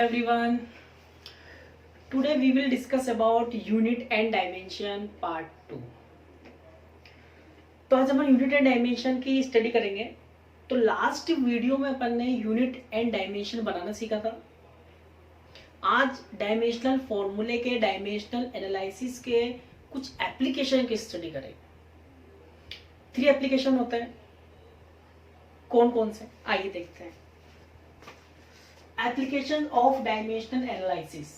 Everyone, today we will discuss about unit and dimension part 2। तो आज हम unit and dimension की study करेंगे। तो लास्ट वीडियो में अपन ने यूनिट एंड डायमेंशन बनाना सीखा था। आज डायमेंशनल फॉर्मूले के, डायमेंशनल एनालिसिस के कुछ एप्लीकेशन की स्टडी करेंगे। 3 एप्लीकेशन होते हैं। कौन कौन से, आइए देखते हैं। Application of dimensional analysis.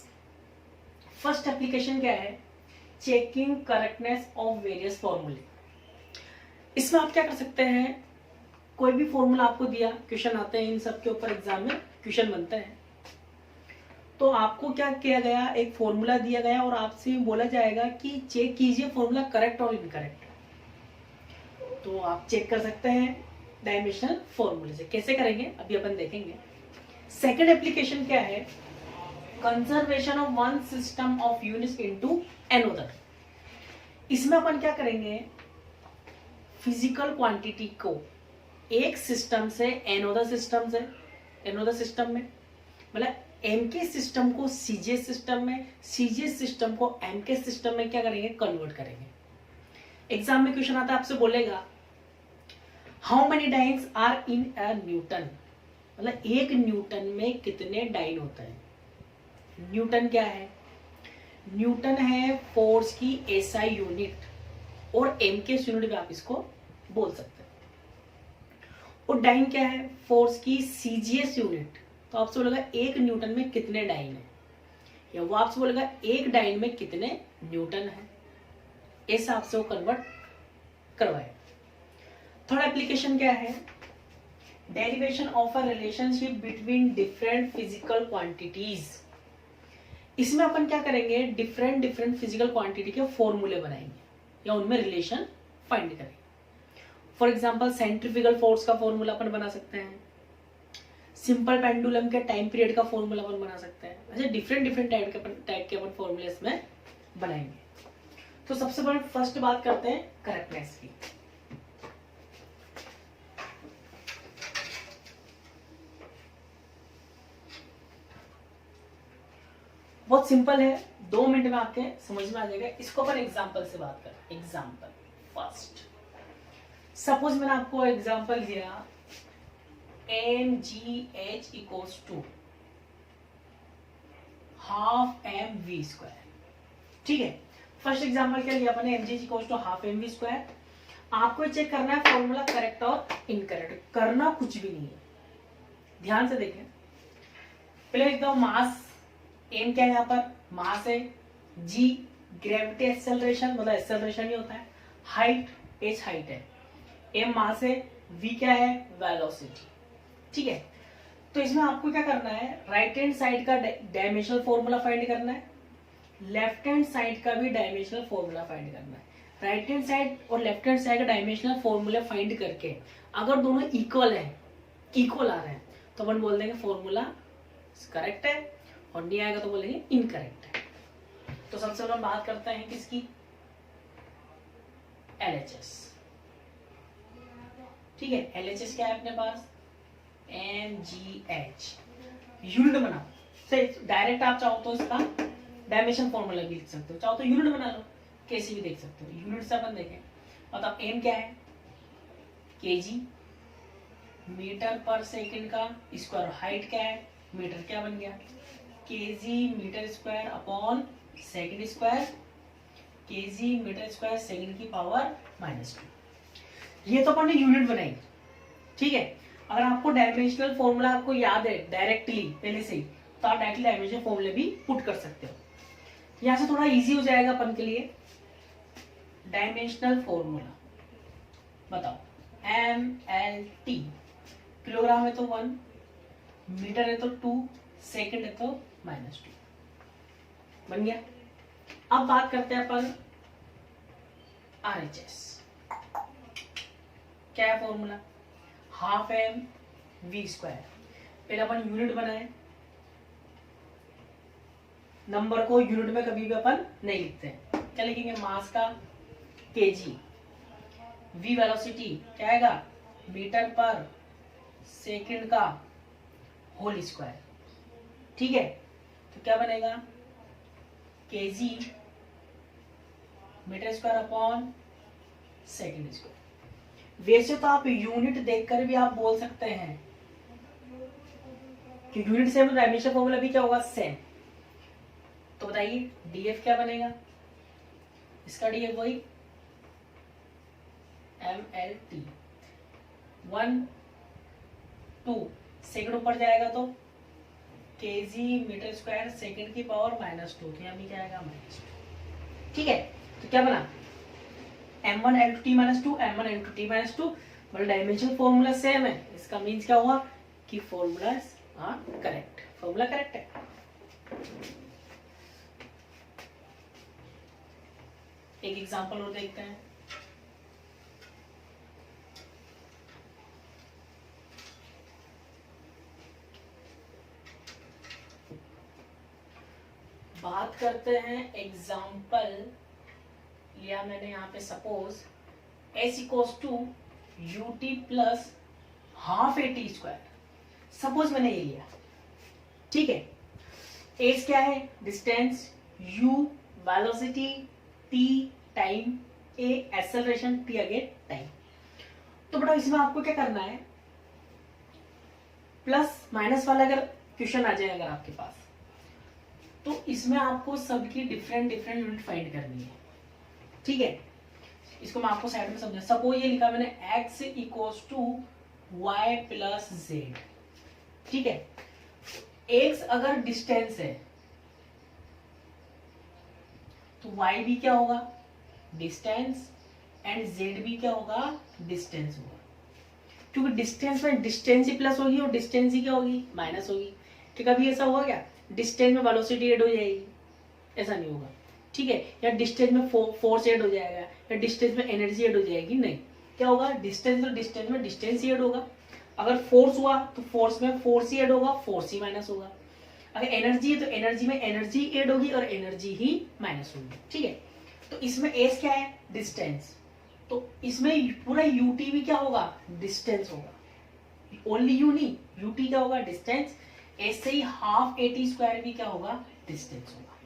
First application क्या है? चेकिंग करेक्टनेस ऑफ वेरियस फॉर्मूले। इसमें आप क्या कर सकते हैं, कोई भी फॉर्मूला आपको दिया, क्वेश्चन आते हैं इन सब के ऊपर, एग्जाम में क्वेश्चन बनते हैं। तो आपको क्या किया गया, एक फॉर्मूला दिया गया और आपसे बोला जाएगा कि चेक कीजिए फॉर्मूला करेक्ट और इनकरेक्ट। तो आप चेक कर सकते हैं डायमेंशनल फॉर्मूले से। कैसे करेंगे अभी अपन देखेंगे। सेकेंड एप्लीकेशन क्या है? Conservation of one system of units into another. इसमें अपन क्या करेंगे, फिजिकल क्वांटिटी को एक सिस्टम से अनदर सिस्टम में, मतलब एम के सिस्टम को सीजे सिस्टम में, सीजे सिस्टम को एम के सिस्टम में क्या करेंगे, कन्वर्ट करेंगे। एग्जाम में क्वेश्चन आता है, आपसे बोलेगा how many dynes are in a newton, मतलब एक न्यूटन में कितने डाइन होते हैं। न्यूटन क्या है? न्यूटन है फोर्स की एसआई यूनिट और एम के यूनिट में आप इसको बोल सकते हैं। और डाइन क्या है? फोर्स की सीजीएस यूनिट। तो आपसे बोलेगा एक न्यूटन में कितने डाइन है, या वो आपसे बोलेगा एक डाइन में कितने न्यूटन है। ऐसा आपसे वो कन्वर्ट करवाए। थर्ड एप्लीकेशन क्या है? Derivation of a relationship between different physical quantities. इसमें अपन क्या करेंगे, डिफरेंट फिजिकल क्वांटिटी के फॉर्मूले बनाएंगे या उनमें रिलेशन फाइंड करेंगे। फॉर एग्जांपल सेंट्रीफ्यूगल फोर्स का फॉर्मूला अपन बना सकते हैं, सिंपल पेंडुलम के टाइम पीरियड का फॉर्मूला अपन बना सकते हैं। ऐसे डिफरेंट टाइप के अपन फॉर्मूले इसमें बनाएंगे। तो सबसे पहले फर्स्ट बात करते हैं करेक्टनेस की। बहुत सिंपल है, 2 मिनट में आपके समझ में आ जाएगा। इसको अपन एग्जांपल से बात करें। एग्जांपल फर्स्ट, सपोज मैंने आपको एग्जांपल दिया mgh equals to half M V square. ठीक है, फर्स्ट एग्जांपल क्या लिया अपने, mgh equals to half M V square. आपको चेक करना है फॉर्मूला करेक्ट और इनकरेक्ट, करना कुछ भी नहीं है। ध्यान से देखें, पहले एकदम मास एम क्या है, यहाँ पर मास है, जी ग्रेविटी एक्सेलरेशन, मतलब एक्सेलरेशन ही होता है, हाइट एच हाइट है, एम मास है, वी क्या है, वेलोसिटी। ठीक है, तो इसमें आपको क्या करना है, राइट हैंड साइड का डायमेंशनल फॉर्मूला फाइंड करना है, लेफ्ट हैंड साइड का भी डायमेंशनल फॉर्मूला फाइंड करना है। राइट हैंड साइड और लेफ्ट हैंड साइड का डायमेंशनल फॉर्मूला फाइंड करके अगर दोनों इक्वल आ रहे हैं तो अपन बोल देंगे फॉर्मूला करेक्ट है, और नहीं आएगा तो बोलेंगे इनकरेक्ट है। तो सबसे पहले बात करते हैं किसकी, LHS। ठीक है, LHS क्या है अपने पास, mgh। यूनिट बनाओ, सही डायरेक्ट आप चाहो तो इसका डायमेंशन फॉर्मूला भी लिख सकते हो, चाहो तो यूनिट बना लो, कैसे भी देख सकते हो। यूनिट से अपन देखें, मतलब एम क्या है, केजी मीटर पर सेकंड का स्क्वायर, हाइट क्या है, मीटर, क्या बन गया, KG meter square upon second square, KG meter square second की पावर -2। ये तो अपन ने यूनिट बनाई। ठीक है, अगर आपको डायमेंशनल फॉर्मूला आपको याद है डायरेक्टली पहले से ही, तो आप डायरेक्टली डायमेंशनल फॉर्मूले भी पुट कर सकते हो। यहां से थोड़ा इजी हो जाएगा अपन के लिए। डायमेंशनल फॉर्मूला बताओ, MLT, किलोग्राम है तो 1, मीटर है तो 2, सेकंड है तो -2, बन गया। अब बात करते हैं अपन RHS। क्या है formula, half M V square. पहले अपन यूनिट बनाए, नंबर को यूनिट में कभी भी अपन नहीं लिखते हैं। क्या लिखेंगे, मास का केजी, वी वेलोसिटी क्या आएगा, मीटर पर सेकंड का होल स्क्वायर। ठीक है, तो क्या बनेगा kg meter square upon second square. वैसे तो आप यूनिट देखकर भी आप बोल सकते हैं कि यूनिट सेम, डायमेंशन फॉर्मूला भी क्या होगा सेम। तो बताइए df क्या बनेगा, इसका df वही mlt 1 2 सेकंड ऊपर जाएगा तो kg मीटर स्क्वायर सेकंड की पावर -2, तो यहाँ भी क्या आएगा -2। ठीक है, तो क्या बना m1 l2 t -2 m1 l2 t -2, मतलब डायमेंशन फॉर्मूला सेम है। इसका मीन्स क्या हुआ कि फॉर्मूला करेक्ट, फॉर्मूला करेक्ट है। एक एग्जांपल और देखते हैं। बात करते हैं एग्जाम्पल लिया मैंने यहाँ पे, suppose s equals to ut plus half AT square, suppose मैंने ये लिया। ठीक है, एस क्या है, distance, u velocity, t time, a acceleration, t again time. तो बेटा इसमें आपको क्या करना है, प्लस माइनस वाला अगर क्वेश्चन आ जाए अगर आपके पास, तो इसमें आपको सबकी डिफरेंट डिफरेंट यूनिट फाइंड करनी है। ठीक है, इसको मैं आपको साइड में समझा। सपोज ये लिखा मैंने x equals to y plus Z. ठीक है, x अगर डिस्टेंस है तो y भी क्या होगा डिस्टेंस, एंड z भी क्या होगा डिस्टेंस होगा, क्योंकि डिस्टेंस में डिस्टेंस ही प्लस होगी और डिस्टेंस ही क्या होगी माइनस होगी। ठीक है, अभी ऐसा हुआ क्या, डिस्टेंस में वेलोसिटी ऐड हो जाएगी, ऐसा नहीं होगा। ठीक है, या डिस्टेंस में फोर्स ऐड हो जाएगा, या डिस्टेंस में एनर्जी ऐड हो जाएगी, नहीं, क्या होगा डिस्टेंस और डिस्टेंस में डिस्टेंस ही ऐड होगा। अगर फोर्स हुआ तो फोर्स में फोर्स ही ऐड होगा, फोर्स ही माइनस होगा। अगर एनर्जी है तो एनर्जी में एनर्जी ऐड होगी और एनर्जी ही माइनस होगी। ठीक है, तो इसमें एस क्या है डिस्टेंस, तो इसमें पूरा यूटी भी क्या होगा डिस्टेंस होगा, ओनली यू नहीं, यूटी क्या होगा डिस्टेंस, ऐसे ही हाफ AT स्क्वायर भी क्या होगा डिस्टेंस होगा।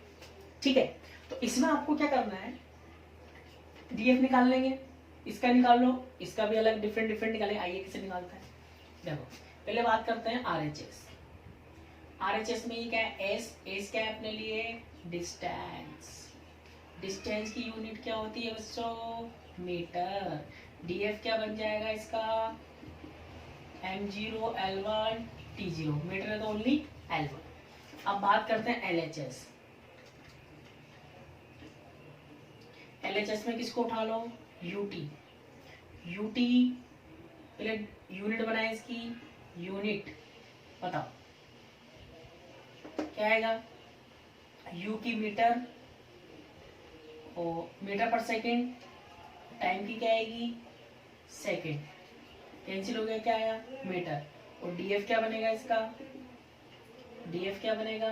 ठीक है, तो इसमें आपको क्या करना है, डीएफ निकाल लेंगे, इसका निकाल लो, इसका भी अलग डिफरेंट डिफरेंट निकालेंगे। आइए किसे निकालता है, देखो पहले बात करते हैं आरएचएस। आरएचएस में ये क्या है, एस क्या है अपने लिए डिस्टेंस, डिस्टेंस की यूनिट क्या होती है बच्चों मीटर। डीएफ क्या बन जाएगा इसका m0 l1 t0, मीटर है तो ओनली l1। अब बात करते हैं एलएचएस। एलएचएस में किसको उठा लो यूटी, यूटी पहले यूनिट बनाए इसकी, यूनिट बताओ क्या आएगा, यू की मीटर और मीटर पर सेकेंड, टाइम की क्या आएगी सेकेंड, कैंसिल हो गया क्या आया मीटर, और डीएफ क्या बनेगा इसका, डीएफ क्या बनेगा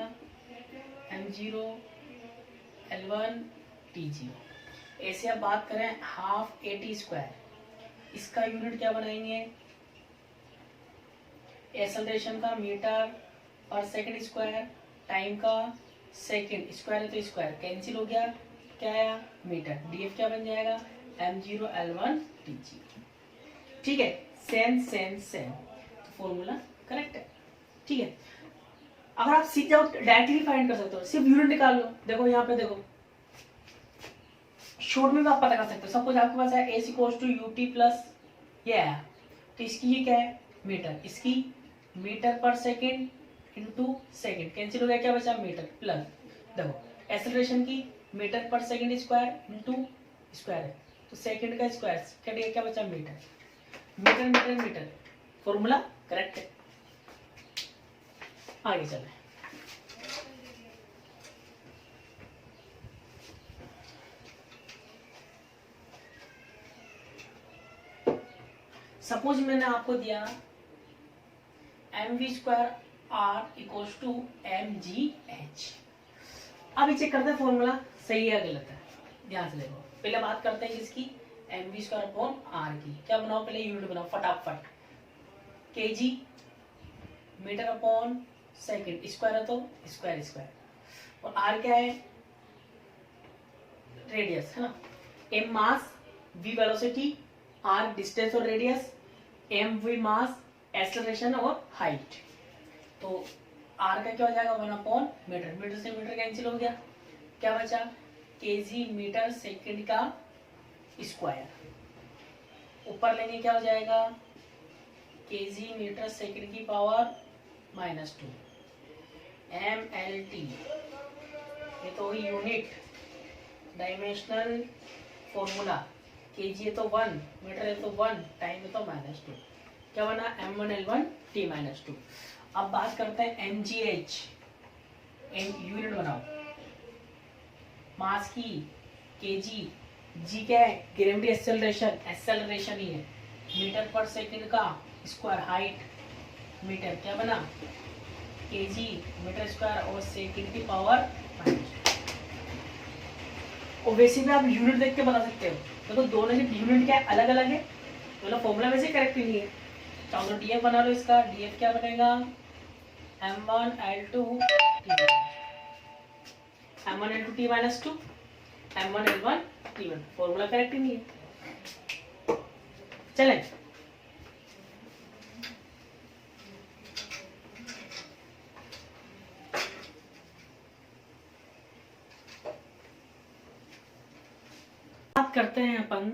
m0 l1 t0। ऐसे अब बात करें हाफ AT स्क्वायर, इसका यूनिट क्या बनाएंगे, एक्सेलरेशन का मीटर पर सेकंड स्क्वायर, टाइम का सेकंड स्क्वायर है तो स्क्वायर कैंसिल हो गया क्या आया मीटर, डीएफ क्या बन जाएगा m0 l1 t0। ठीक है, सेम सेम सेम, तो फॉर्मूला करेक्ट है। ठीक है, अगर आप सीख जाओ डायरेक्टली फाइंड कर सकते हो, सिर्फ यूनिट निकाल लो। देखो यहाँ पे देखो शॉर्ट में भी आप पता कर सकते हो। सपोज आपके पास है S equals to UT plus ये आया, तो इसकी ये क्या है मीटर, इसकी मीटर पर सेकेंड इंटू सेकेंड, कैंसिल हो गया क्या बचा मीटर, प्लस देखो एक्सेलरेशन की मीटर पर सेकेंड स्क्वायर इंटू स्क्वायर है तो सेकेंड का स्क्वायर क्या बचा meter, meter meter meter, formula correct है। आगे चले, सपोज मैंने आपको दिया mv square r equals to mgh। अब ये चेक करते हैं फॉर्मूला सही है गलत है, ध्यान से देखो। पहले बात करते हैं किसकी, mv स्क्वायर अपॉन r की। क्या बनाओ पहले यूनिट बनाओ फटाफट, kg meter upon second, square है तो स्क्वायर स्क्वायर, और आर क्या है, रेडियस है ना। M mass, V velocity, R distance और radius, M V mass, acceleration और हाइट। तो आर का क्या हो जाएगा 1/मीटर, मीटर से मीटर कैंसिल हो गया, क्या बचा केजी मीटर सेकंड का स्क्वायर, ऊपर लेंगे क्या हो जाएगा केजी मीटर सेकंड की पावर -2, MLT, ये तो यूनिट डायमेंशनल फॉर्मूला, केजी है तो 1, मीटर है तो 1, टाइम है तो -2, क्या बना M1L1 T-2। अब बात करते हैं MGH, यूनिट बनाओ, मास की केजी, जी क्या है ग्रेविटी एक्सेलरेशन, एक्सेलरेशन ही है, मीटर पर सेकंड का स्क्वायर, हाइट मीटर, क्या बना केजी मीटर स्क्वायर और सेकंड की पावर -2। और वैसे भी आप यूनिट देख के बता सकते हो, देखो दोनों के यूनिट क्या है अलग अलग है, मतलब फॉर्मूला वैसे करेक्ट नहीं है। तो डीएफ बना लो, इसका डीएफ क्या बनेगा M1L2 T-2, M1L1 T1, formula correct ही नहीं है। चले बात करते हैं अपन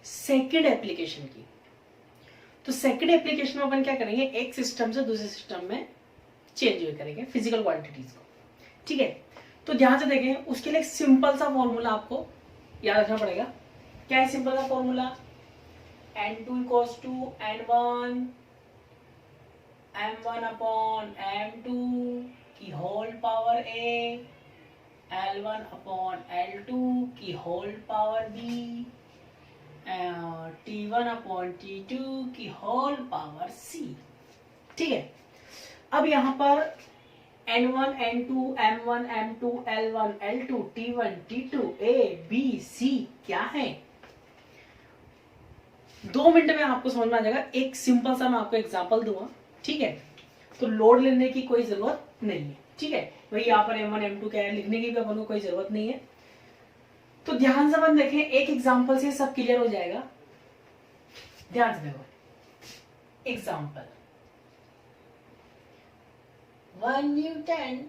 सेकंड एप्लीकेशन की। तो सेकंड एप्लीकेशन में अपन क्या करेंगे, एक सिस्टम से दूसरे सिस्टम में चेंज करेंगे फिजिकल क्वांटिटीज को, ठीक है। तो ध्यान से देखें, उसके लिए एक सिंपल सा फॉर्मूला आपको याद रखना पड़ेगा। क्या है सिंपल सा formula, N2 equals to N1 M1 upon M2 की whole power A, L1 upon L2 की whole power B, T1 upon T2 की होल पावर C, ठीक है। अब यहां पर N1 N2 M1 M2 L1 L2 T1 T2 A B C क्या है, 2 मिनट में आपको समझ में आ जाएगा। एक सिंपल सा मैं आपको एग्जांपल दूंगा, ठीक है। तो लोड लेने की कोई जरूरत नहीं है, ठीक है। वही यहाँ पर M1 M2 क्या है लिखने की भी अपन को कोई जरूरत नहीं है। तो ध्यान से अपन देखें, एक एग्जांपल से सब क्लियर हो जाएगा। ध्यान से देखो, एग्जांपल 1 न्यूटन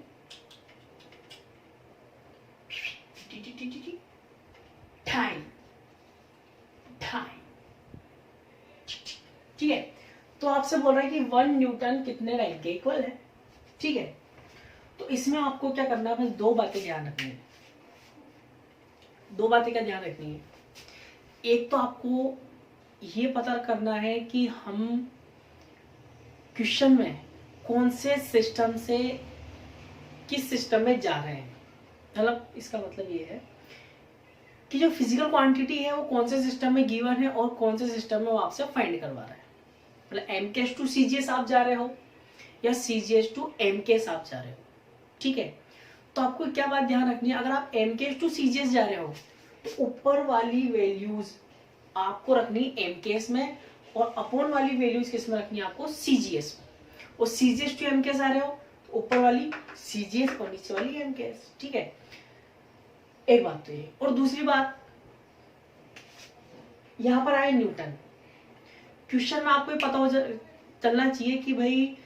टाइम, ठीक है। तो आपसे बोल रहा है कि 1 न्यूटन कितने टाइम के इक्वल है, ठीक है। तो इसमें आपको क्या करना है, बस 2 बातें ध्यान रखनी है, 2 बातें का ध्यान रखनी है। एक तो आपको ये पता करना है कि हम क्वेश्चन में कौन से सिस्टम से किस सिस्टम में जा रहे हैं, मतलब इसका मतलब ये है कि जो फिजिकल क्वांटिटी है वो कौन से सिस्टम में गिवन है और कौन से सिस्टम में वो आपसे फाइंड करवा रहा है। मतलब MKS टू CGS आप जा रहे हो या CGS टू MKS आप जा रहे हो, ठीक है। तो आपको क्या बात ध्यान रखनी है, अगर आप MKS टू CGS जा रहे हो तो ऊपर वाली वैल्यूज आपको रखनी MKS में और अपॉन वाली वैल्यूज किस में रखनी है आपको CGS में, और CGS टू MKS आ रहे हो तो ऊपर वाली CGS और नीचे वाली MKS, ठीक है। एक बात तो ये, और दूसरी बात यहां पर आए न्यूटन, क्वेश्चन में आपको पता हो चलना चाहिए कि भाई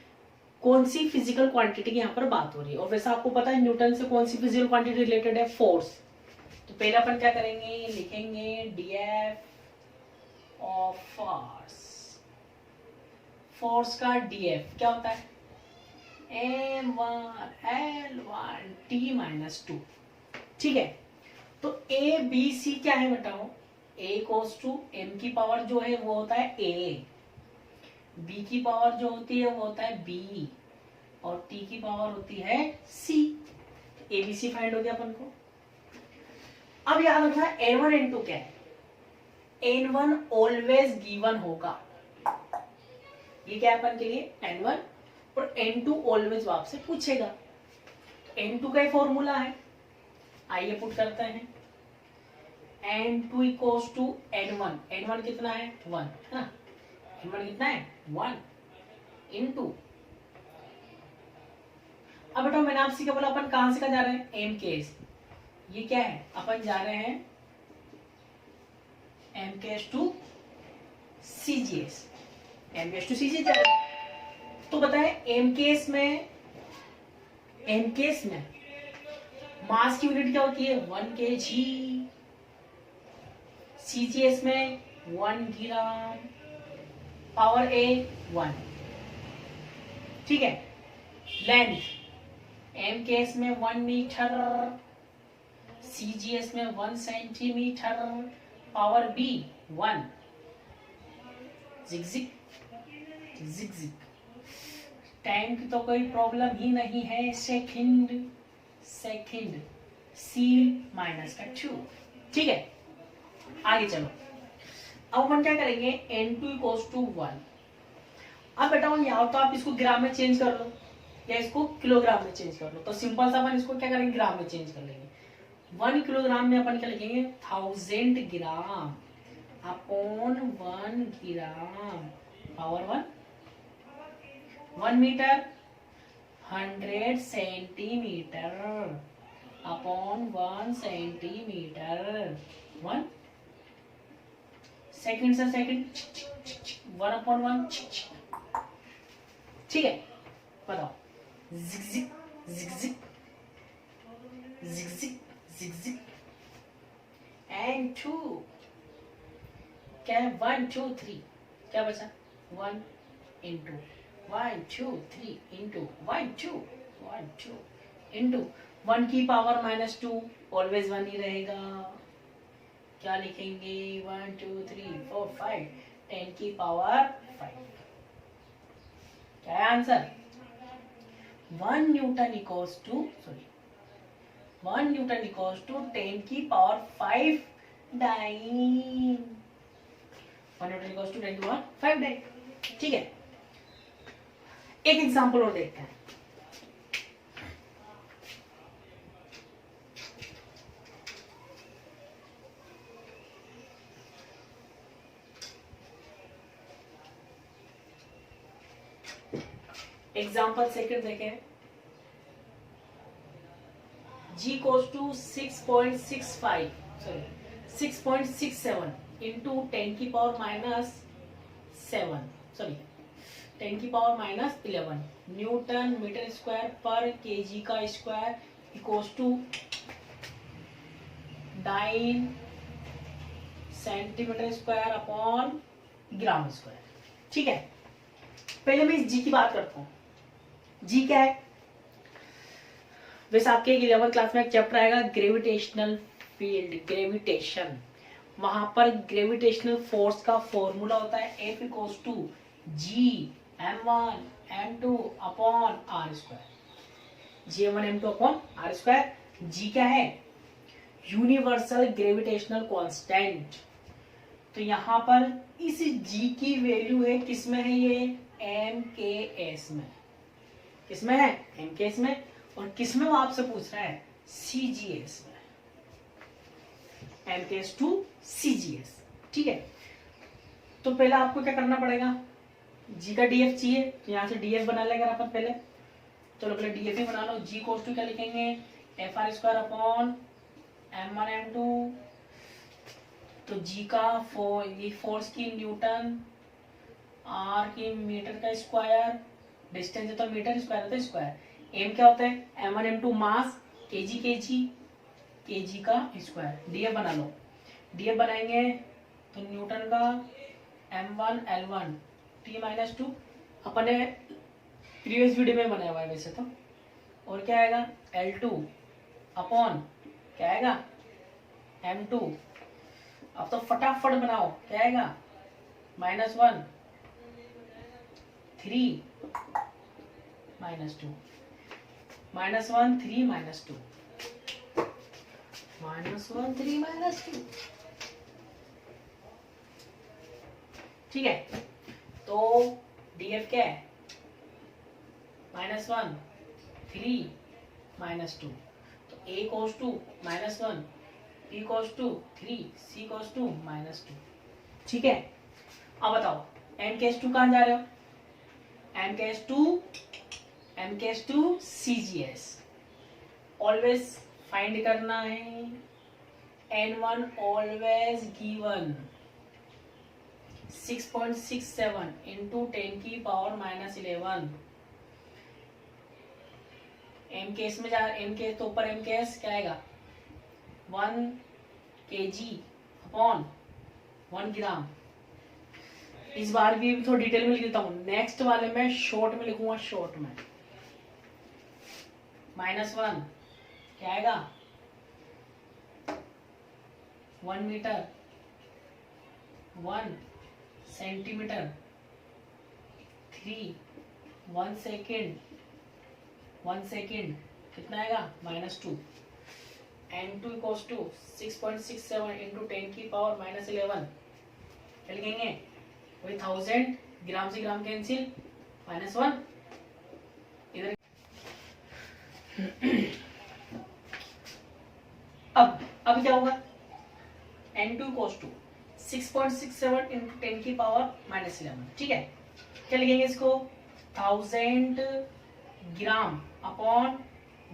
कौन सी फिजिकल क्वांटिटी की यहाँ पर बात हो रही है। और वैसे आपको पता है न्यूटन से कौन सी फिजिकल क्वांटिटी रिलेटेड है, फोर्स। तो पहले अपन क्या करेंगे, लिखेंगे DF ऑफ फोर्स। फोर्स का DF क्या होता है M1L1 T-2, ठीक है। तो ABC क्या है बताओ, A कोस टू M की पावर जो है वो होता है A, B की पावर जो होती है वो होता है B, और T की पावर होती है C। तो ABC फाइंड हो गया अपन को। अब याद रखना N1 N2 क्या है, N1 ऑलवेज गिवन होगा, ये क्या है अपन के लिए N1, और N2 ऑलवेज आपसे पूछेगा। तो N2 का ही फॉर्मूला है, आइए पुट करते हैं। N2 equals to N1, N1 कितना है 1 है ना, N1 कितना है 1 इंटू अब बेटा मैंने आपसे क्या बोला, अपन कहां से कहां जा रहे हैं, एम केस, ये क्या है, अपन जा रहे हैं M KS to CGS, M KS to CGS जा रहे हैं। तो बताएं एम केस में मास की यूनिट क्या होती है, 1 kg, सीजीएस में 1 ग्राम, पावर ए 1, ठीक है। लेंथ एम केस में 1 मीटर, सीजीएस में 1 सेंटीमीटर, पावर बी 1, जिगजिग जिगजिग, टाइम की तो कोई प्रॉब्लम ही नहीं है, सेकंड, सील माइनस का 2, ठीक है। आगे चलो, अब अपन क्या करेंगे, N2 इक्वल्स टू 1। अब बेटा या तो आप इसको ग्राम में चेंज कर लो या इसको किलोग्राम में चेंज कर लो। तो सिंपल सा अपन इसको क्या करेंगे, ग्राम में चेंज कर लेंगे। 1 किलोग्राम में अपन क्या लिखेंगे, 1000 gram upon 1 gram power 1। 1 metre 100 centimetre upon 1 centimetre, 1 second से सेकंड 1 अपॉन 1, ठीक है। बताओ, जिगजिग जिगजिग जिगजिग जिगजिग, एंड 2 क्या है, 1 2 3, क्या बचा, 1 इंटू 1 2 3 इंटू 1 2 इंटू 1 की पावर -2, ऑलवेज 1 ही रहेगा। क्या लिखेंगे, 1 2 3 4 5, 10 की पावर 5। क्या है आंसर, 1 न्यूटन इक्वल्स टू 10 की power 5 dyne, 1 newton equals to 10 की पावर 5 डाइन, ठीक है। एक एग्जांपल और देखते हैं। एग्जाम्पल सेकंड देखें, G goes to 6.67 into 10 की पावर -11 न्यूटन मीटर स्क्वायर पर केजी का square equals to 9 centimeter square upon gram square, ठीक है। पहले मैं इस जी की बात करता हूं। जी क्या है, वैसे आपके 11th क्लास में एक चैप्टर आएगा ग्रेविटेशनल फील्ड, ग्रेविटेशन। वहां पर ग्रेविटेशनल फोर्स का फॉर्मूला होता है F equals to G m1 m2 upon r square, G m1 m2 upon r square. G क्या है, यूनिवर्सल ग्रेविटेशनल कांस्टेंट। तो यहां पर इस जी की वैल्यू है, किसमें है ये, MKS में, किसमें है, MKS में। और किसमें वो आपसे पूछ रहा है, CGS में, MKS टू CGS, ठीक है। तो पहले आपको क्या करना पड़ेगा, जी का DF चाहिए, तो यहां से DF बना लेंगे अपन पहले। चलो पहले DF ही बना लो। जी कोस टू क्या लिखेंगे, FR square upon M1 M2। तो जी का ये फोर्स की न्यूटन, R की मीटर का स्क्वायर, डिस्टेंस है तो मीटर, स्क्वायर है तो स्क्वायर। एम क्या होता है, M1 M2 मास, केजी का स्क्वायर। डीएफ बना लो। डीएफ बनाएंगे तो न्यूटन का M1 L1 T-2 अपने प्रीवियस वीडियो में बनाया हुआ है वैसे तो। और क्या आएगा, L2 अपॉन क्या आएगा, M2। अब तो फटाफट बनाओ, क्या आएगा, -1 3 -2 -1 3 -2 -1 3 -2, ठीक है। तो डीएफ क्या है, -1 3 -2। तो A goes to -1, B goes to 3, C goes to -2, ठीक है। अब बताओ M केस टू कहां जा रहे हो, M KS to MKS to CGS always find करना है। N1 ऑलवेज गिवन 6.67 इंटू 10 की पावर -11। MKS में जा MKS तो ऊपर MKS क्या आएगा 1 kg अपॉन 1 ग्राम। इस बार भी थोड़ा डिटेल में लिख देता हूँ, नेक्स्ट वाले में शॉर्ट में लिखूंगा, शॉर्ट में -1 क्या आएगा 1 मीटर 1 सेंटीमीटर 3 1 सेकेंड 1 सेकेंड कितना आएगा -2। N2 इक्वल्स टू 6.67 इंटू 10 की पावर -11 क्या लिखेंगे वही 1000, ग्राम से ग्राम कैंसिल -1 इधर। अब क्या होगा N2 इक्वल्स टू 6.67 इंटू 10 की पावर -11। ठीक है, क्या लिखेंगे इसको 1000 ग्राम अपॉन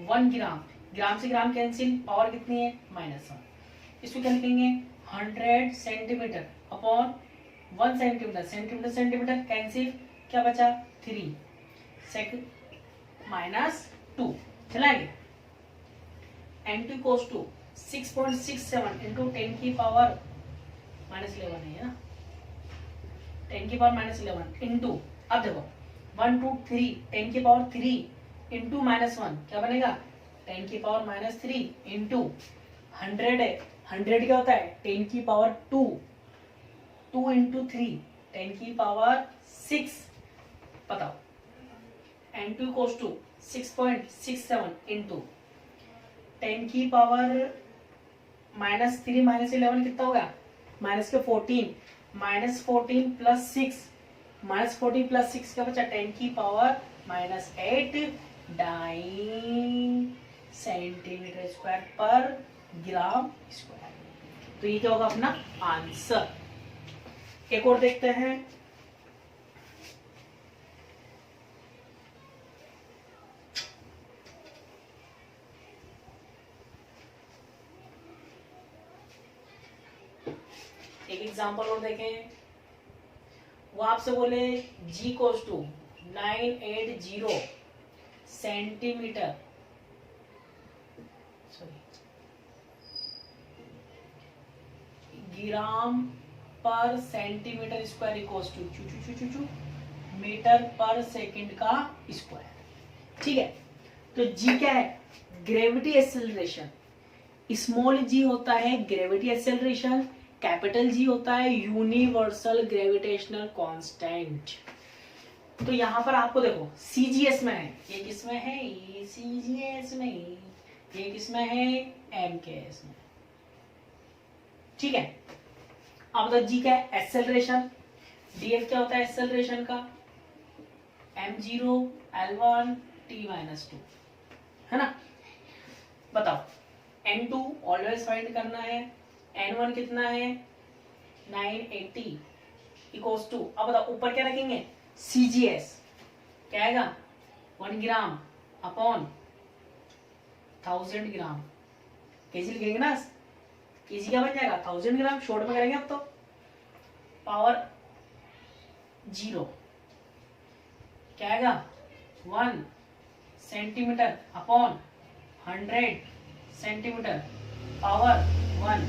1 ग्राम, ग्राम से ग्राम कैंसिल, पावर कितनी है -1। इसको क्या लिखेंगे 100 centimetre upon 1 centimetre, centimetre centimetre cancel, क्या बचा 3 सेकंड -2 चलाएंगे। N2 इक्वल्स टू 6.67 इंटू 10 की पावर -11 है ना, 10 की पावर -11 इंटू, अब देखो 1 2 3 10 की पावर 3 इंटू -1 क्या बनेगा 10 की पावर -3 इंटू 100 है, 100 क्या होता है 10 की पावर 2 2 इंटू 3 10 की पावर 6। बताओ N2 इक्वल्स टू 6.67 इंटू 10 की पावर -3 -11 कितना होगा -14 -14 प्लस 6 -14 प्लस 6 का बचा 10 की पावर -8 डाइन सेंटीमीटर स्क्वायर पर ग्राम स्क्वायर। तो ये क्या होगा अपना आंसर। एक और देखते हैं, एक एग्जांपल और देखें। वो आपसे बोले G कोस to 980 centimetre gram per centimetre square equals to चू मीटर पर सेकंड का स्क्वायर। ठीक है, तो G क्या है ग्रेविटी एक्सेलरेशन, स्मॉल g होता है ग्रेविटी एक्सेलरेशन, कैपिटल G होता है यूनिवर्सल ग्रेविटेशनल कांस्टेंट। तो यहां पर आपको देखो CGS में है, ये किसमें है ये CGS में, ये किसमें है MKS में। ठीक है, अब तो G क्या है एक्सेलरेशन, DF क्या होता है एक्सेलरेशन का m0 L1 t-2 है ना। बताओ N2 ऑलवेज फाइंड करना है, N1 कितना है 980 इक्वल्स टू, अब बताओ ऊपर क्या रखेंगे CGS क्या आएगा 1 ग्राम अपॉन 1000 ग्राम, केजी लिखेंगे ना, केजी क्या बन जाएगा 1000 ग्राम, शॉर्ट में करेंगे अब तो पावर 0 क्या आएगा 1 centimetre upon 100 centimetre power 1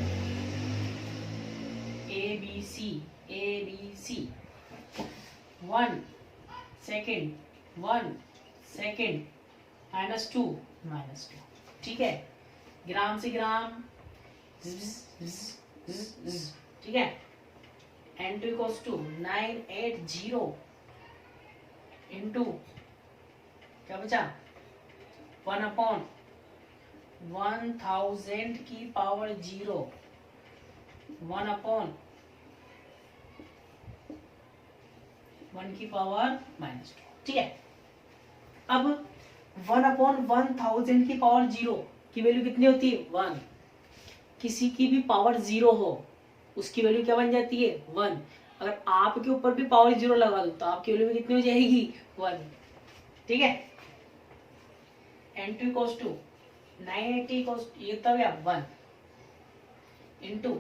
ABC 1 second -2 ठीक है, ग्राम से ग्राम ठीक है। N2 इक्वल्स टू 980 इंटू क्या बचा 1 अपॉन 1000 की पावर 0 1 अपॉन 1 की पावर -2। ठीक है, अब 1 अपॉन 1000 की पावर 0 की वैल्यू कितनी होती है 1, किसी की भी पावर 0 हो उसकी वैल्यू क्या बन जाती है 1। अगर आपके ऊपर भी पावर 0 लगा दो तो आपकी वैल्यू कितनी हो जाएगी 1। ठीक है, N2 इक्वल्स टू 980 इक्वल्स ये तब या 1 इंटू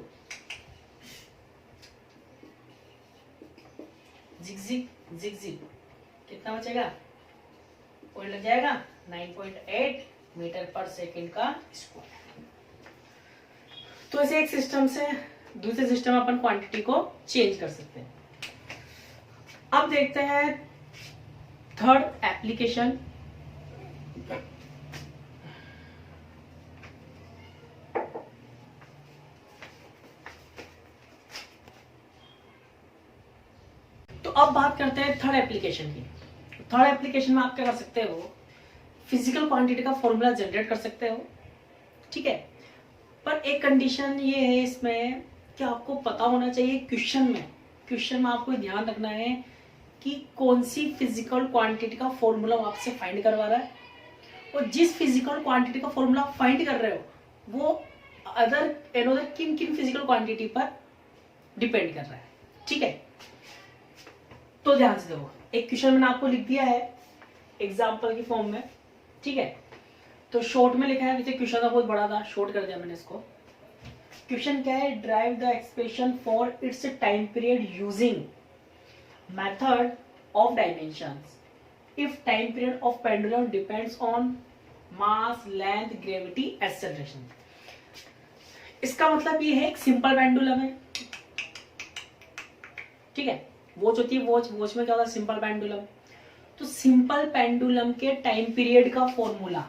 जिग कितना बचेगा, पॉइंट लग जाएगा 9.8 मीटर पर सेकेंड का स्क्वायर। तो ऐसे एक सिस्टम से दूसरे सिस्टम में अपन क्वांटिटी को चेंज कर सकते हैं। अब देखते हैं थर्ड एप्लीकेशन। तो अब बात करते हैं थर्ड एप्लीकेशन की। थर्ड एप्लीकेशन में आप क्या कर सकते हो, फिजिकल क्वांटिटी का फॉर्मूला जनरेट कर सकते हो, ठीक है। पर एक कंडीशन ये है इसमें कि आपको पता होना चाहिए क्वेश्चन में आपको ध्यान रखना है कि कौन सी फिजिकल क्वांटिटी का फॉर्मूला आपसे फाइंड करवा रहा है, और जिस फिजिकल क्वांटिटी का फॉर्मूला आप फाइंड कर रहे हो वो अदर किन किन फिजिकल क्वांटिटी पर डिपेंड कर रहा है, ठीक है। तो ध्यान से देखो, एक क्वेश्चन मैंने आपको लिख दिया है एग्जाम्पल की फॉर्म में, ठीक है। तो शॉर्ट में लिखा है, वैसे क्वेश्चन था बहुत बड़ा था, शॉर्ट कर दिया मैंने इसको। क्वेश्चन क्या है, drive the expression for its time period using method of dimensions if time period of pendulum depends on mass, length, gravity, acceleration. इसका मतलब ये है एक सिंपल पेंडुलम है, ठीक है। वॉच होती है, वॉच में क्या होता है, सिंपल पेंडुलम। तो सिंपल पेंडुलम के टाइम पीरियड का फॉर्मूला,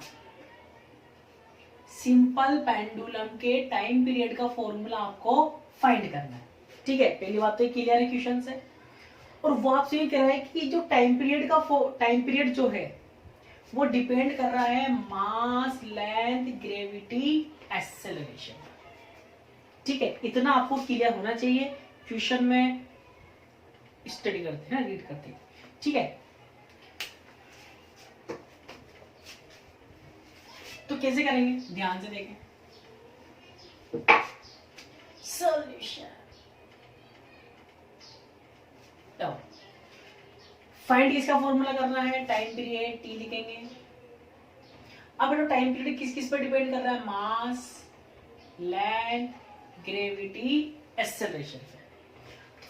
सिंपल पेंडुलम के टाइम पीरियड का फॉर्मूला आपको फाइंड करना है, ठीक है। पहली बात तो क्लियर है क्वेश्चन से। और वो आपसे ये कह रहा है कि जो टाइम पीरियड जो है वो डिपेंड कर रहा है मास, लेंथ, ग्रेविटी, एक्सेलरेशन, ठीक है। इतना आपको क्लियर होना चाहिए, क्वेश्चन में स्टडी करते हैं, रीड करते हैं, ठीक है। तो कैसे करेंगे, ध्यान से देखें। सॉल्यूशन, फाइंड किसका फॉर्मूला करना है, टाइम पीरियड टी लिखेंगे। अब बेटा टाइम पीरियड किस किस पर डिपेंड कर रहा है, मास, लेंथ, ग्रेविटी, एक्सेलरेशन।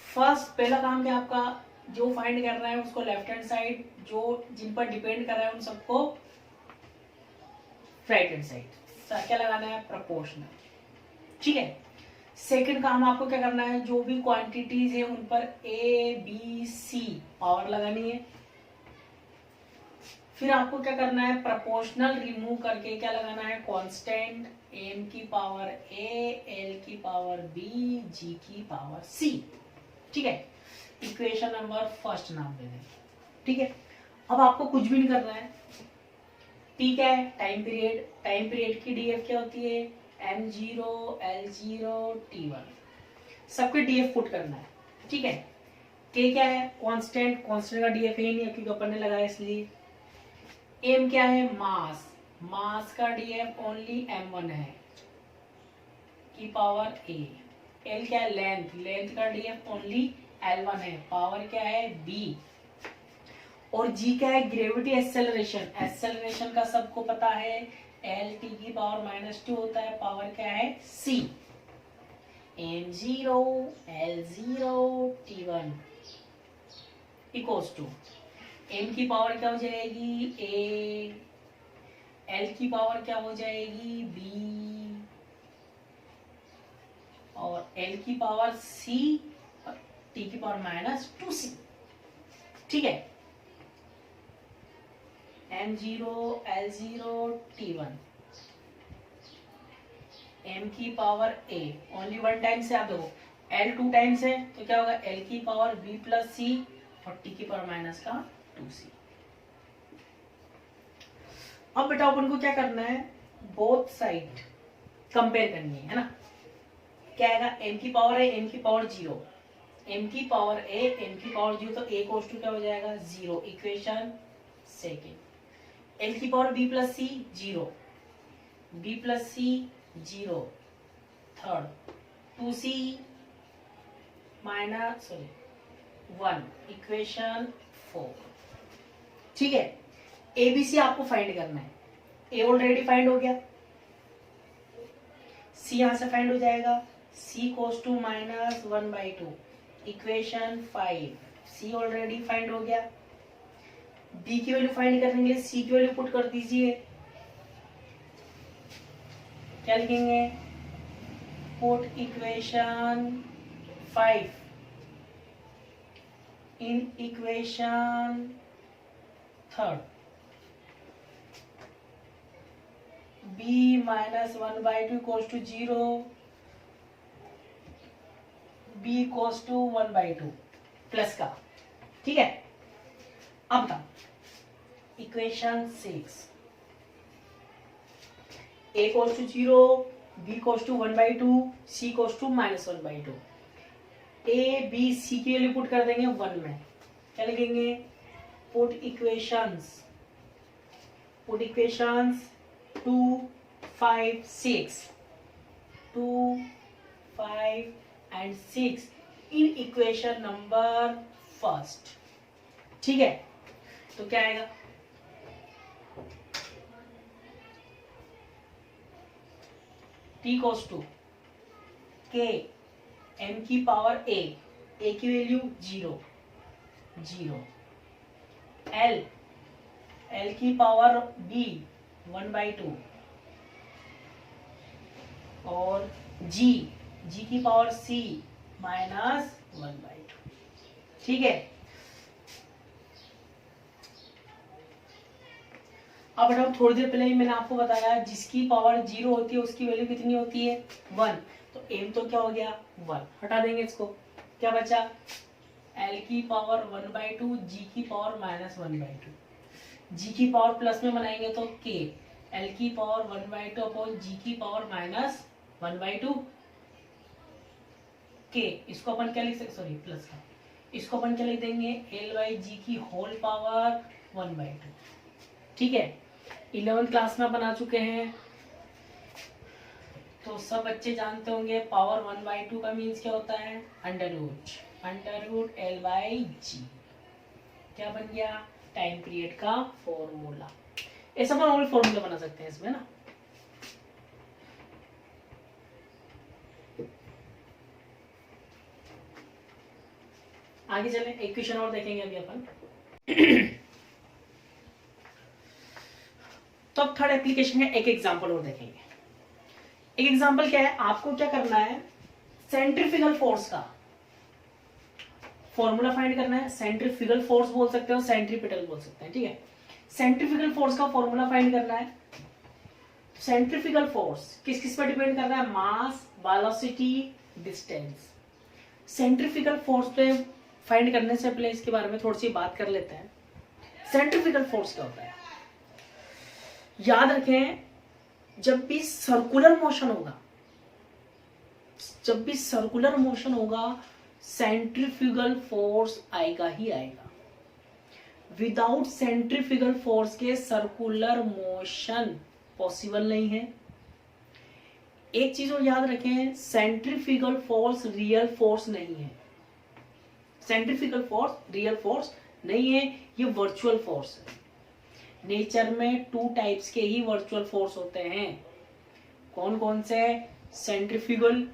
फर्स्ट पहला काम क्या आपका, जो फाइंड कर रहा है उसको लेफ्ट हैंड साइड, जो जिन पर डिपेंड कर रहा है उन सबको राइट हैंड साइड। क्या लगाना है, प्रोपोर्शनल, ठीक है। सेकंड काम आपको क्या करना है, जो भी क्वांटिटीज है उन पर ए बी सी पावर लगानी है। फिर आपको क्या करना है, प्रोपोर्शनल रिमूव करके क्या लगाना है, कांस्टेंट, एम की पावर ए, एल की पावर बी, जी की पावर सी, ठीक है। इक्वेशन नंबर फर्स्ट नाम दे दें, ठीक है। अब आपको कुछ भी नहीं करना है। टी क्या है, टाइम पीरियड की डीएफ क्या होती है, m0, l0, t1, सबके डीएफ पुट करना है, ठीक है। के क्या है, कांस्टेंट का डीएफ है नहीं क्योंकि अपन ने लगाया इसलिए। एम क्या है, मास का डीएफ ओनली m1 है की पावर ए। एल क्या है, लेंथ का डीएफ ओनली l1 है, पावर क्या है b। और जी क्या है, ग्रेविटी एक्सेलरेशन का सबको पता है, एल टी की पावर -2 होता है, पावर क्या है c। m0 l0 t1 equals to m की पावर क्या हो जाएगी a, l की पावर क्या हो जाएगी b, और l की पावर c, और t की पावर -2c, ठीक है। m0 l0 t1, m की पावर a ओनली 1 टाइम से, आप देखो l 2 टाइम्स है तो क्या होगा, l की पावर b प्लस c और t की पावर -2c। अब बेटा अपन को क्या करना है, बोथ साइड कंपेयर करनी है ना। क्या आएगा, m की पावर है, m की पावर 0, m की पावर a, m की पावर 0, तो a कोस टू क्या हो जाएगा 0, इक्वेशन सेकेंड। l की power b plus c 0, b plus c 0, third 2c -1, equation 4, ठीक है। एबीसी आपको फाइंड करना है, ए ऑलरेडी फाइंड हो गया, सी यहां से फाइंड हो जाएगा, सी कोस to -1/2 equation 5, C already find हो गया। बी की वैल्यू फाइंड करने के लिए सी की वैल्यू पुट कर दीजिए, क्या लिखेंगे, put equation 5 in equation 3, b -1/2 equals to 0, b equals to 1/2 plus का, ठीक है। अब बताओ equation 6, a equals to 0, b equals to 1/2, c equals to -1/2। a b c की वैल्यू पुट कर देंगे 1 में, क्या लिखेंगे, put equations 2, 5, 6, 2, 5 and 6 in equation number first, ठीक है। तो क्या आएगा, t cos to k m की पावर a की वैल्यू 0, l की पावर b 1/2 और g की पावर c -1/2, ठीक है। अब बताओ, थोड़ी देर पहले ही मैंने आपको बताया जिसकी पावर 0 होती है उसकी वैल्यू कितनी होती है, 1। तो m तो क्या हो गया 1, हटा देंगे इसको, क्या बचा, l की पावर 1/2, g की पावर -1/2, g की पावर प्लस में बनाएंगे तो k, l की पावर 1/2 अपॉन g की पावर -1/2 k, इसको अपन क्या लिख सकते, सॉरी प्लस का, इसको अपन क्या लिख देंगे, l/g की होल पावर 1/2, ठीक है। 11th क्लास में अपन आ चुके हैं, तो सब बच्चे जानते होंगे पावर 1/2 का मीन्स क्या होता है, अंडर रूट l/g, क्या बन गया, टाइम पीरियड का फॉर्मूला। ऐसा अपन और फॉर्मूला बना सकते हैं इसमें ना, आगे चलें, एक क्वेश्चन और देखेंगे अभी अपन। तो अब थर्ड एप्लीकेशन है, एक एग्जांपल और देखेंगे। एक एग्जांपल क्या है, आपको क्या करना है, सेंट्रीफ्यूगल फोर्स का फॉर्मूला फाइंड करना है। सेंट्रीफ्यूगल फोर्स बोल सकते हो, सेंट्रीपिटल बोल सकते हैं, ठीक है। सेंट्रीफ्यूगल फोर्स का फॉर्मूला फाइंड करना है। सेंट्रीफ्यूगल फोर्स किस किस पर डिपेंड कर रहा है, मास, वेलोसिटी, डिस्टेंस। सेंट्रीफ्यूगल फोर्स पे फाइंड करने से पहले इसके बारे में थोड़ी सी बात कर लेते हैं। सेंट्रीफ्यूगल फोर्स क्या होता है, याद रखें, जब भी सर्कुलर मोशन होगा, सेंट्रीफ्यूगल फोर्स आएगा ही आएगा। विदाउट सेंट्रीफ्यूगल फोर्स के सर्कुलर मोशन पॉसिबल नहीं है। एक चीज और याद रखें, सेंट्रीफ्यूगल फोर्स रियल फोर्स नहीं है। सेंट्रीफ्यूगल फोर्स रियल फोर्स नहीं है, ये वर्चुअल फोर्स है। नेचर में 2 टाइप्स के ही वर्चुअल फोर्स होते हैं। कौन कौन से, सेंट्रीफ्यूगल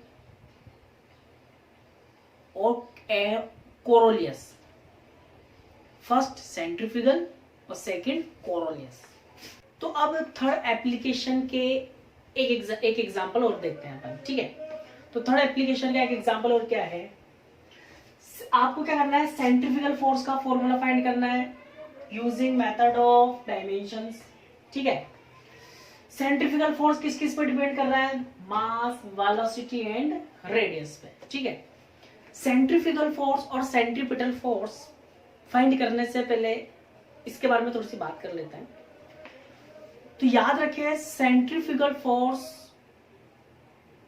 और कोरोलियस। फर्स्ट सेंट्रीफ्यूगल और सेकंड कोरोलियस। तो अब थर्ड एप्लीकेशन के एक एग्जांपल और देखते हैं अपन, ठीक है। तो थर्ड एप्लीकेशन का एक एग्जांपल और क्या है, आपको क्या करना है, सेंट्रीफ्यूगल फोर्स का फॉर्मूला फाइंड करना है यूजिंग मेथड ऑफ डायमेंशंस, ठीक है। सेंट्रीफ्यूगल फोर्स किस किस पर डिपेंड कर रहा है, मास, वेलोसिटी एंड रेडियस पे, ठीक है। सेंट्रीफ्यूगल फोर्स और सेंट्रीपिटल फोर्स फाइंड करने से पहले इसके बारे में थोड़ी सी बात कर लेते हैं। तो याद रखें, सेंट्रीफ्यूगल फोर्स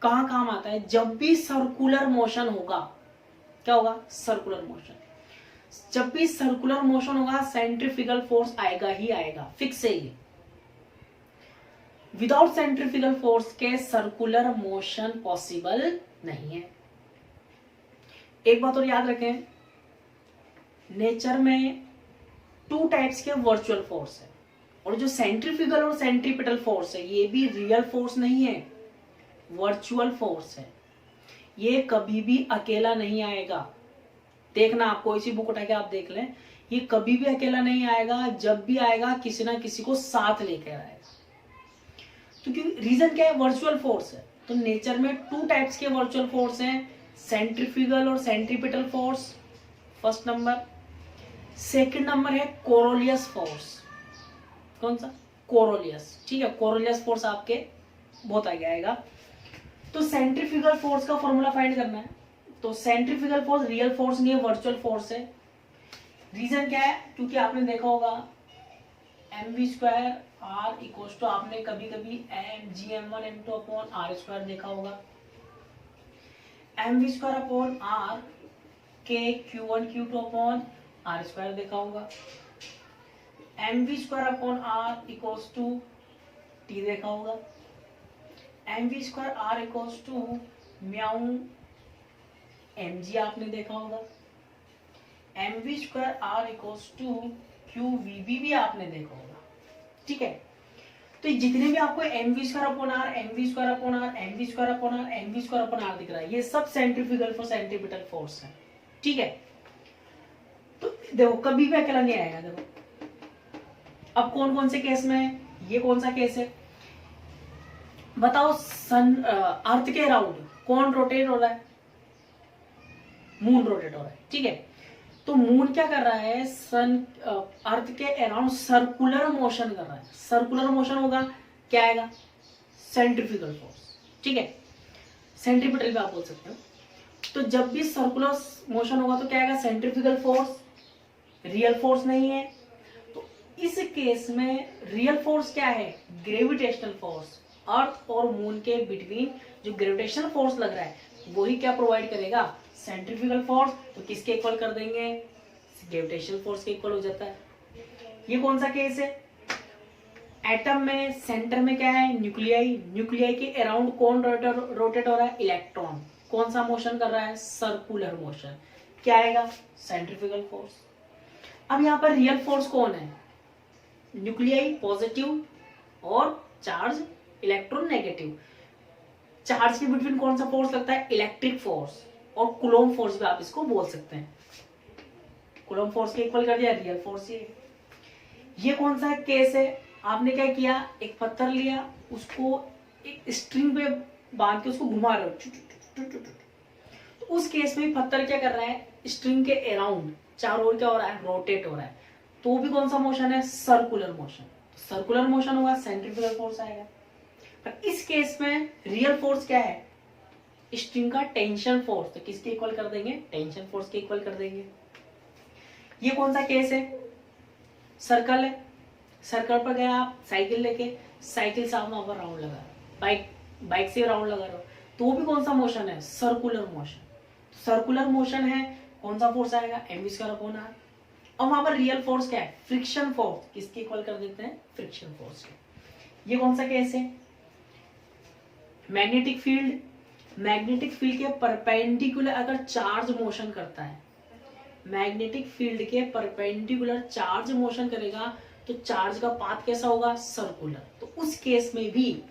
कहां काम आता है, जब भी सर्कुलर मोशन होगा। क्या होगा, सर्कुलर मोशन। जब भी सर्कुलर मोशन होगा, सेंट्रीफ्यूगल फोर्स आएगा ही आएगा, फिक्स है ये। विदाउट सेंट्रीफ्यूगल फोर्स के सर्कुलर मोशन पॉसिबल नहीं है। एक बात और याद रखें, नेचर में 2 टाइप्स के वर्चुअल फोर्स है। और जो सेंट्रीफ्यूगल और सेंट्रीपिटल फोर्स है ये भी रियल फोर्स नहीं है, वर्चुअल फोर्स है। ये कभी भी अकेला नहीं आएगा। देखना, आप कोई सी बुक उठा के आप देख लें, ये कभी भी अकेला नहीं आएगा। जब भी आएगा किसी ना किसी को साथ लेकर आएगा। तो क्योंकि रीजन क्या है, वर्चुअल फोर्स है। तो नेचर में टू टाइप्स के वर्चुअल फोर्स हैं, सेंट्रीफ्यूगल और centripetal force, first number. Second number है कोरोलियस फोर्स। कौन सा? कोरोलियस। ठीक है, कोरोलियस फोर्स आपके बहुत आगे आएगा। तो सेंट्रीफ्यूगल फोर्स का फॉर्मूला फाइंड करना है। तो सेंट्रीफ्यूगल फोर्स रियल फोर्स नहीं है, वर्चुअल फोर्स है। रीजन क्या है? क्योंकि आपने देखा होगा mv² r इक्वल टू, आपने कभी कभी gm1m2 अपॉन r² देखा होगा। mv² अपॉन r के q1 q2 अपॉन r² देखा होगा। mv² upon r equal to t देखा होगा। mv² r इक्वल टू म्याऊ mg आपने देखा होगा। mv² r equal to qvb भी आपने देखा होगा। ठीक है, तो जितने भी आपको mv² upon r, mv² upon r, mv² upon r, mv² upon r दिख रहा है, ये सब सेंट्रीफ्यूगल फोर्स, सेंट्रीपिटल फोर्स है। ठीक है, तो देखो कभी भी अकेला नहीं आएगा। देखो अब कौन कौन से केस में है, ये कौन सा केस है बताओ। सन अर्थ के अराउंड कौन रोटेट हो रहा है? मून रोटेट हो रहा है। ठीक है, तो मून क्या कर रहा है, सन अर्थ के अराउंड सर्कुलर मोशन कर रहा है। सर्कुलर मोशन होगा, क्या आएगा? Centrifugal force. ठीक है, सेंट्रीपिटल भी आप बोल सकते हो। तो जब भी सर्कुलर मोशन होगा तो क्या आएगा? सेंट्रीफ्यूगल फोर्स, रियल फोर्स नहीं है। तो इस केस में रियल फोर्स क्या है? Gravitational force. अर्थ और मून के बिटवीन जो ग्रेविटेशनल फोर्स लग रहा है वही क्या प्रोवाइड करेगा? Centrifugal force. तो किसके इक्वल कर देंगे? ग्रेविटेशनल फोर्स के इक्वल हो जाता है। ये कौन सा केस है? एटम में सेंटर में क्या है? न्यूक्लियाई। न्यूक्लियाई के अराउंड कौन रोटेट हो रहा है? इलेक्ट्रॉन। कौन सा मोशन कर रहा है? Circular motion. क्या आएगा? Centrifugal force. अब यहाँ पर रियल फोर्स कौन है? न्यूक्लियाई पॉजिटिव और चार्ज इलेक्ट्रॉन नेगेटिव। चार्ज के बिटवीन कौन सा फोर्स लगता है? Electric force. और कूलॉम फोर्स भी आप इसको बोल सकते हैं। कूलॉम फोर्स के इक्वल कर दिया रियल फोर्स। ये कौन सा केस है? आपने क्या किया, एक पत्थर लिया, उसको एक स्ट्रिंग पे बांध के उसको घुमा रहे हो, तो उस केस में पत्थर क्या कर रहा है? स्ट्रिंग के अराउंड चारों ओर क्या हो रहा है? रोटेट हो रहा है। तो भी कौन सा मोशन है? Circular motion. सर्कुलर मोशन होगा, सेंट्रीफ्यूगल फोर्स आएगा। पर इस केस में रियल फोर्स क्या है? स्ट्रिंग का टेंशन फोर्स। तो किसके इक्वल कर देंगे? टेंशन फोर्स के इक्वल कर देंगे। ये कौन सा केस है? सर्कल है। सर्कल पर गया आप साइकिल लेके, साइकिल से आप वहां पर राउंड लगा रहे हो, बाइक से राउंड लगा रहे हो, तो भी कौन सा मोशन है? Circular motion. सर्कुलर मोशन है, कौन सा फोर्स आएगा? mv² upon r। और वहां पर रियल फोर्स क्या है? Friction force. किसके इक्वल कर देते हैं? फ्रिक्शन फोर्स के। ये कौन सा केस है? Magnetic field. मैग्नेटिक फील्ड के परपेंडिकुलर अगर चार्ज मोशन करता है, मैग्नेटिक फील्ड के परपेंडिकुलर चार्ज मोशन करेगा तो चार्ज का पाथ कैसा होगा? सर्कुलर। तो उस केस में भी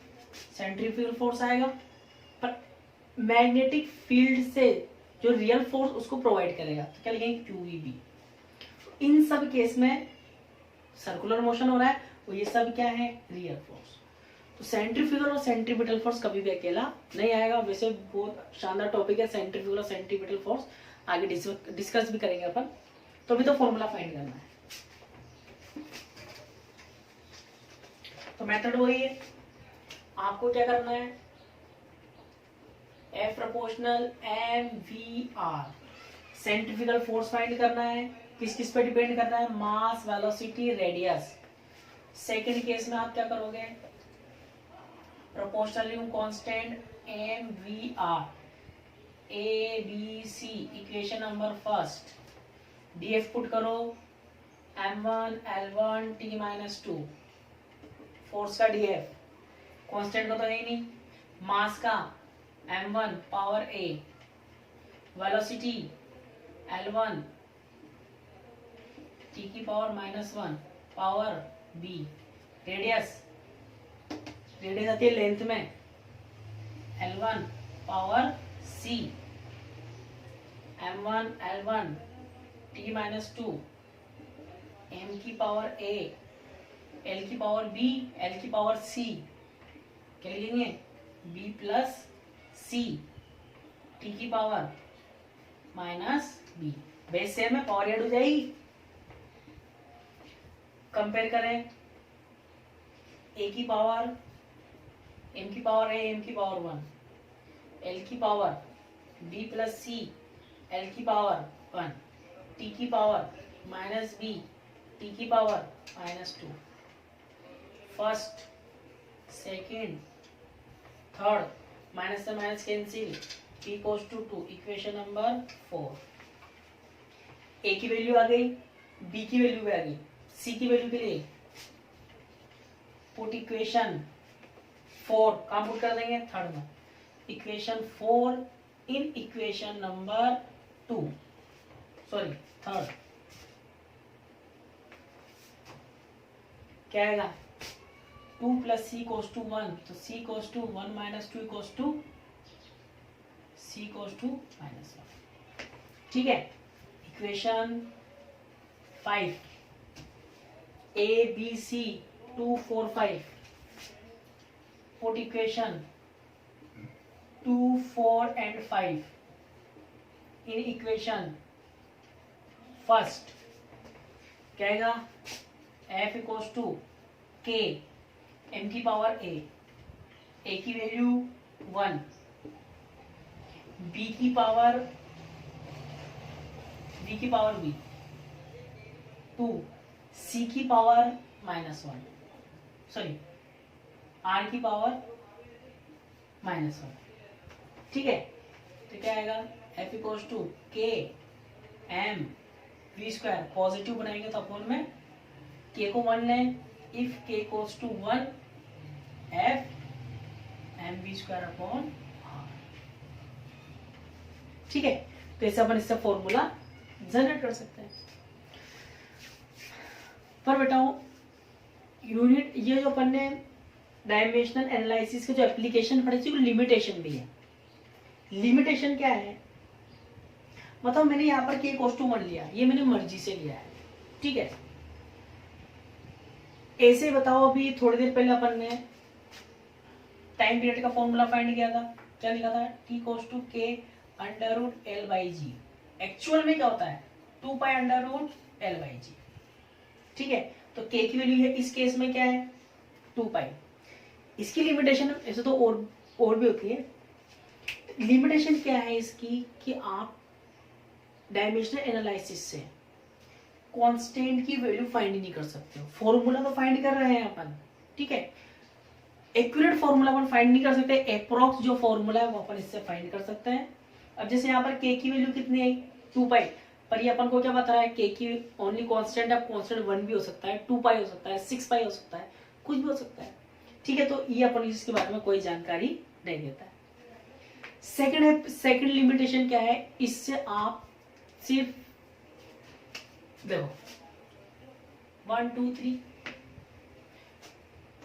सेंट्रीफ्यूगल फोर्स आएगा। पर मैग्नेटिक फील्ड से जो रियल फोर्स उसको प्रोवाइड करेगा तो क्या लिखेंगे? QEB। इन सब केस में सर्कुलर मोशन हो रहा है और ये सब क्या है? Real force. तो सेंट्रीफ्यूगल और सेंट्रीपिटल फोर्स कभी भी अकेला नहीं आएगा। वैसे बहुत शानदार टॉपिक है सेंट्रीफ्यूगल और सेंट्रीपिटल फोर्स, आगे डिस्कस भी करेंगे अपन। तो अभी तो फॉर्मूला फाइंड करना है। तो मेथड वही है, आपको क्या करना है? F proportional mvr। Centrifugal force find करना है। किस किस पे डिपेंड करना है? मास, वेलोसिटी, रेडियस। सेकंड केस में आप क्या करोगे? Proportional constant mvr, ABC equation number first. df put करो m1 l1 t-2। फोर्स का df, कांस्टेंट का तो है ही नहीं, मास का m1 power a, velocity l1 t की पावर -1 पावर b, रेडियस आती है लेंथ में, L1 power C, M1 L1 T minus 2, M की पावर A, L की पावर B, L की पावर C, क्या लिखेंगे B प्लस C, T की power minus B। Base same है, पावर ऐड हो जाएगी। कंपेयर करें, A की पावर, M की पावर A, M की पावर 1, L की power B plus C, L की पावर 1, T की पावर माइनस B, T की power minus 2। First, second, third, minus से minus cancel, P equals to 2, equation number 4। A की value आ गई, B की वैल्यू भी आ गई, C की वैल्यू के लिए पुट इक्वेशन 4 काम पुट कर देंगे थर्ड में, इक्वेशन 4 इन इक्वेशन नंबर 2, सॉरी थर्ड, क्या आएगा 2 प्लस C इक्वल्स टू 1, तो C equals to 1 minus 2 equals to C equals to minus 1। ठीक है, equation 5, A B C 2 4 5, put equation 2 4 and 5 in equation first, क्या आएगा F equals to K M की power A, A की वैल्यू 1, B की power B 2, C की power minus 1, sorry R की पावर माइनस 1। ठीक है, तो क्या आएगा F equals to K M V square, positive बनाएंगे तो अपोन में K को 1 लें, if K equals to 1 F M V square upon R। ठीक है, तो ऐसे अपन इससे फॉर्मूला जनरेट कर सकते हैं। पर बेटाओ यूनिट, ये जो अपन ने डायमेंशनल एनालिसिस के जो एप्लीकेशन पढ़ी थी, लिमिटेशन भी है। लिमिटेशन क्या है, मतलब मैंने यहाँ पर K इक्वल्स टू 1 लिया, ये मैंने मर्जी से लिया है। ठीक है, ऐसे बताओ, अभी थोड़ी देर पहले अपन ने टाइम पीरियड का फॉर्मूला फाइंड किया था, क्या लिखा था T equals to K under root L by G। Actual में क्या होता है 2 pi under root L by G। ठीक है, तो K की वैल्यू है इस केस में क्या है 2 पाई। इसकी लिमिटेशन ऐसे तो और भी होती है। लिमिटेशन क्या है इसकी कि आप डायमेंशनल एनालिसिस से कांस्टेंट की वैल्यू फाइंड नहीं कर सकते हो। फॉर्मूला तो फाइंड कर रहे हैं अपन, ठीक है, एक्यूरेट फॉर्मूला अपन फाइंड नहीं कर सकते, अप्रॉक्स जो फॉर्मूला है वो अपन इससे फाइंड कर सकते हैं। अब जैसे यहाँ पर K की वैल्यू कितनी आई 2 पाई, पर ये अपन को क्या बता रहा है K की ओनली कांस्टेंट, अब कांस्टेंट 1 भी हो सकता है, 2 पाई हो सकता है, 6 पाई हो सकता है, कुछ भी हो सकता है। ठीक है, तो ये अपन इसके बारे में कोई जानकारी नहीं देता है। सेकंड लिमिटेशन क्या है, इससे आप सिर्फ देखो 1 2 3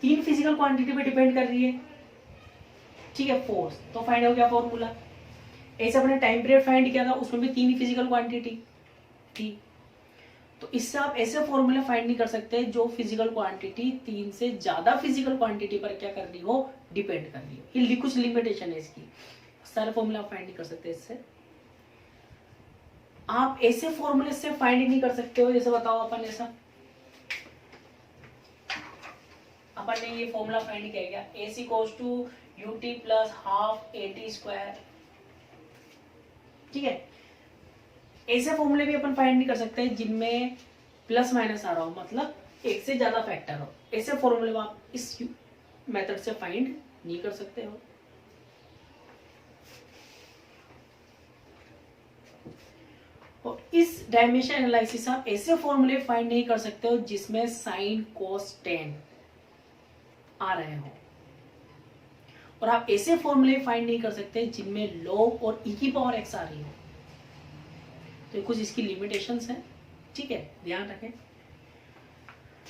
3 फिजिकल क्वांटिटी पे डिपेंड कर रही है। ठीक है, फोर्स तो फाइंड हो गया फॉर्मूला। ऐसे अपने टाइम पीरियड फाइंड किया था, उसमें भी 3 ही फिजिकल क्वांटिटी थी। तो इससे आप ऐसे फॉर्मूले फाइंड नहीं कर सकते जो फिजिकल क्वांटिटी 3 से ज्यादा फिजिकल क्वांटिटी पर क्या कर रही हो, डिपेंड कर रही हो। ये कुछ लिमिटेशन है इसकी, सारे फॉर्मूले आप फाइंड नहीं कर सकते इससे। आप ऐसे फॉर्मूले से फाइंड नहीं कर सकते हो, जैसे बताओ अपन ऐसा, अपन ने ये फॉर्मूला फाइंड किया गया AC equals to UT plus half AT square. ठीक है, ऐसे फॉर्मूले भी अपन फाइंड नहीं कर सकते जिनमें प्लस माइनस आ रहा हो, मतलब एक से ज्यादा फैक्टर हो। ऐसे फॉर्मूले आप इस मेथड से फाइंड नहीं कर सकते हो। और इस डायमेंशन एनालिसिस आप ऐसे फॉर्मूले फाइंड नहीं कर सकते हो जिसमें साइन कोस टेन आ रहे हो, और आप ऐसे फॉर्मूले फाइंड नहीं कर सकते जिनमें log और e की पावर x आ रही हो। तो कुछ इसकी लिमिटेशंस हैं, ठीक है, ध्यान रखें।